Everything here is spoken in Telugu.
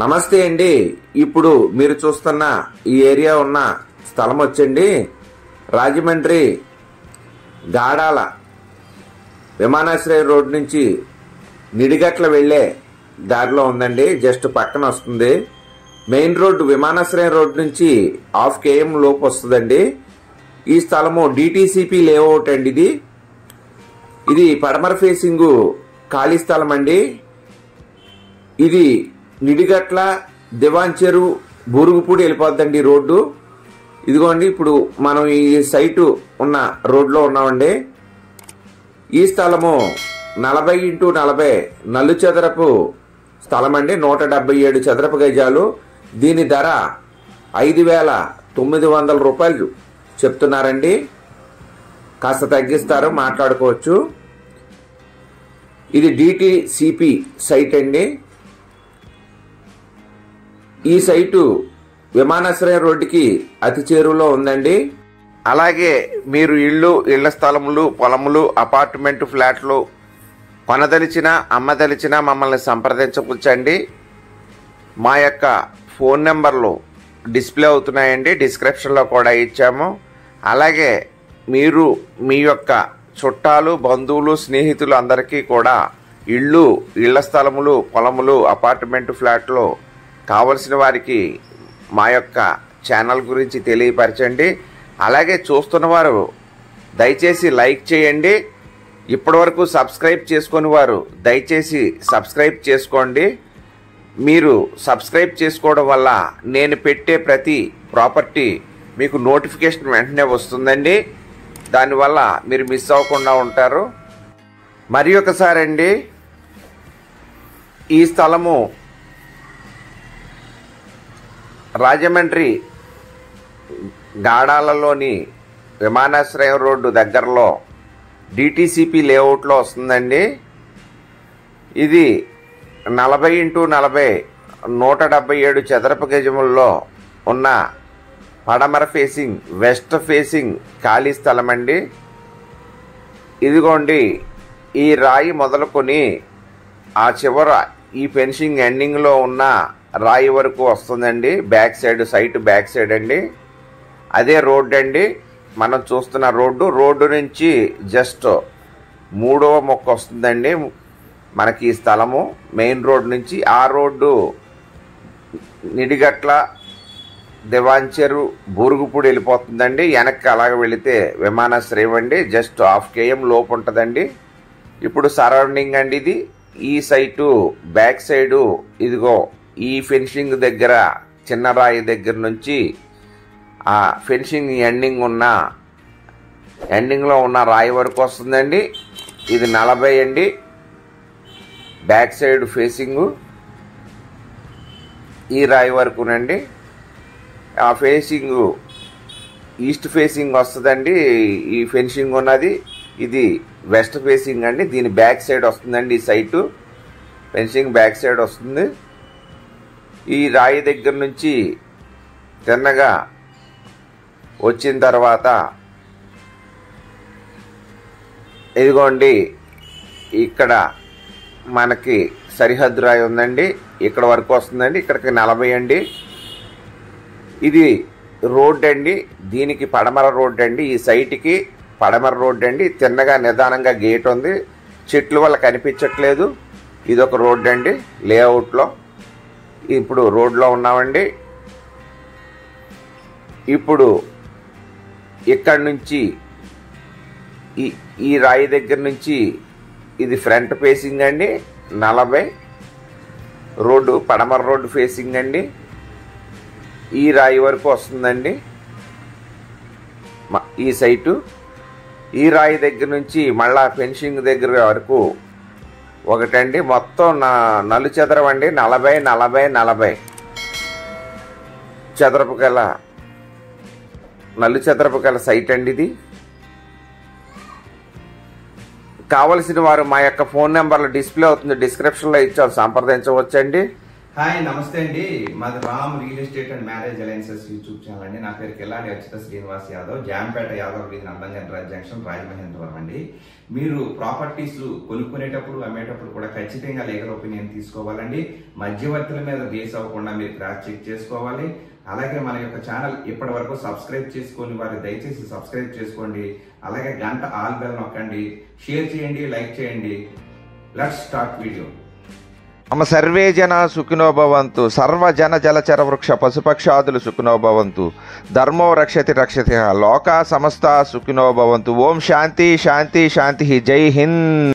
నమస్తే అండి. ఇప్పుడు మీరు చూస్తున్న ఈ ఏరియా ఉన్న స్థలం వచ్చండి రాజమండ్రి గాడాల విమానాశ్రయం రోడ్ నుంచి నిడిగట్ల వెళ్లే దారిలో ఉందండి. జస్ట్ పక్కన వస్తుంది. మెయిన్ రోడ్డు విమానాశ్రయం రోడ్ నుంచి 1/2 km లోపు వస్తుందండి. ఈ స్థలము డిటిసిపి లేఅవుట్ అండి. ఇది పడమర ఫేసింగ్ ఖాళీ స్థలం అండి. ఇది నిడిగట్ల దివాంచెరు బూరుగుపూడి వెళ్ళిపోద్దండి రోడ్డు. ఇదిగోండి ఇప్పుడు మనం ఈ సైటు ఉన్న రోడ్లో ఉన్నామండి. ఈ స్థలము 40x40 నల్లు చదరపు స్థలం అండి. 177 చదరపు గజాలు. దీని ధర 5,900 రూపాయలు చెప్తున్నారండి. కాస్త తగ్గిస్తారు, మాట్లాడుకోవచ్చు. ఇది డిటిసిపి సైట్ అండి. ఈ సైటు విమానాశ్రయం రోడ్డుకి అతి చేరువలో ఉందండి. అలాగే మీరు ఇళ్ల స్థలములు, పొలములు, అపార్ట్మెంట్ ఫ్లాట్లు కొనదలిచిన, అమ్మదలిచిన మమ్మల్ని సంప్రదించవచ్చండి. మా యొక్క ఫోన్ నెంబర్లు డిస్ప్లే అవుతున్నాయండి. డిస్క్రిప్షన్లో కూడా ఇచ్చాము. అలాగే మీరు మీ యొక్క చుట్టాలు, బంధువులు, స్నేహితులు అందరికీ కూడా ఇళ్ల స్థలములు, పొలములు, అపార్ట్మెంట్ ఫ్లాట్లు కావలసిన వారికి మా యొక్క ఛానల్ గురించి తెలియపరచండి. అలాగే చూస్తున్న వారు దయచేసి లైక్ చేయండి. ఇప్పటివరకు సబ్స్క్రైబ్ చేసుకుని వారు దయచేసి సబ్స్క్రైబ్ చేసుకోండి. మీరు సబ్స్క్రైబ్ చేసుకోవడం వల్ల నేను పెట్టే ప్రతి ప్రాపర్టీ మీకు నోటిఫికేషన్ వెంటనే వస్తుందండి. దానివల్ల మీరు మిస్ అవ్వకుండా ఉంటారు. మరి ఒకసారి అండి, ఈ స్థలము రాజమండ్రి గాడాలలోని విమానాశ్రయం రోడ్డు దగ్గరలో డిటిసిపి లేఅవుట్లో వస్తుందండి. ఇది 40x40 177 చదరపు గజముల్లో ఉన్న పడమర ఫేసింగ్, వెస్ట్ ఫేసింగ్ ఖాళీ స్థలం అండి. ఇదిగోండి ఈ రాయి మొదలుకొని ఆ చివర ఈ ఫెన్సింగ్ ఎండింగ్లో ఉన్న రాయి వరకు వస్తుందండి. Back side, side back side అండి. అదే రోడ్డు అండి మనం చూస్తున్న రోడ్డు నుంచి జస్ట్ 3వ మొక్క వస్తుందండి మనకి ఈ స్థలము. మెయిన్ రోడ్ నుంచి ఆ రోడ్డు నిడిగట్ల దివాంచెరు బూరుగుపూడి వెళ్ళిపోతుందండి. వెనక్కి అలాగే వెళితే విమానాశ్రయం అండి. జస్ట్ 1/2 km లోపు ఉంటుందండి. ఇప్పుడు సరౌండింగ్ అండి ఇది. ఈ సైటు బ్యాక్ సైడు ఇదిగో ఈ ఫెన్సింగ్ దగ్గర చిన్న రాయి దగ్గర నుంచి ఆ ఫెన్సింగ్ ఎండింగ్లో ఉన్న రాయి వరకు వస్తుందండి. ఇది 40 అండి. బ్యాక్ సైడ్ ఫేసింగు ఈ రాయి వరకునండి. ఆ ఫేసింగు ఈస్ట్ ఫేసింగ్ వస్తుందండి. ఈ ఫెన్సింగ్ ఉన్నది ఇది వెస్ట్ ఫేసింగ్ అండి. దీని బ్యాక్ సైడ్ వస్తుందండి. ఈ సైటు ఫెన్సింగ్ బ్యాక్ సైడ్ వస్తుంది. ఈ రాయి దగ్గర నుంచి తిన్నగా వచ్చిన తర్వాత ఇదిగోండి ఇక్కడ మనకి సరిహద్దు రాయి ఉందండి. ఇక్కడ వరకు వస్తుందండి. ఇక్కడికి 40 అండి. ఇది రోడ్ అండి. దీనికి పడమర రోడ్ అండి. ఈ సైట్కి పడమర రోడ్ అండి. తిన్నగా నిదానంగా గేట్ ఉంది. చెట్లు వల్ల కనిపించట్లేదు. ఇదొక రోడ్ అండి లేఅవుట్లో. ఇప్పుడు రోడ్లో ఉన్నామండి. ఇప్పుడు ఇక్కడ నుంచి ఈ రాయి దగ్గర నుంచి ఇది ఫ్రంట్ ఫేసింగ్ అండి. 40 రోడ్డు పడమర రోడ్డు ఫేసింగ్ అండి. ఈ రాయి వరకు వస్తుందండి ఈ సైటు. ఈ రాయి దగ్గర నుంచి మళ్ళా ఫెన్సింగ్ దగ్గర వరకు ఒకటండి. మొత్తం నలు చదరం అండి. 40 చదరపు గల నలు చదరపు గల సైట్ అండి ఇది. కావలసిన వారు మా యొక్క ఫోన్ నెంబర్లు డిస్ప్లే అవుతుంది, డిస్క్రిప్షన్లో ఇచ్చారు, సంప్రదించవచ్చండి. హాయ్ నమస్తే అండి. మాది Ram real estate and marriage alliances YouTube channel అండి. నా పేరు కిల్లాడి అచ్యుత శ్రీనివాస్ యాదవ్, జాంపేట యాదవ్ వీధి నందంగన్ జంక్షన్, రాజమహేంద్రవరం అండి. మీరు ప్రాపర్టీస్ కొనుక్కునేటప్పుడు అమ్మేటప్పుడు కూడా ఖచ్చితంగా లీగల్ ఒపీనియన్ తీసుకోవాలండి. మధ్యవర్తుల మీద బేస్ అవ్వకుండా మీరు క్రాస్ చెక్ చేసుకోవాలి. అలాగే మన యొక్క ఛానల్ ఇప్పటి వరకు సబ్స్క్రైబ్ చేసుకొని వారు దయచేసి సబ్స్క్రైబ్ చేసుకోండి. అలాగే గంట ఆల్ బెల్ నొక్కండి, షేర్ చేయండి, లైక్ చేయండి. Let's start video. మమ సర్వే జన సుఖినో భవంతు, సర్వజన జలచర వృక్ష పశుపక్షాదులు సుఖినో భవంతు, ధర్మో రక్షతి రక్షతి, లోకా సమస్త సుఖినో భవంతు. ఓం శాంతి శాంతి శాంతి. జై హింద్.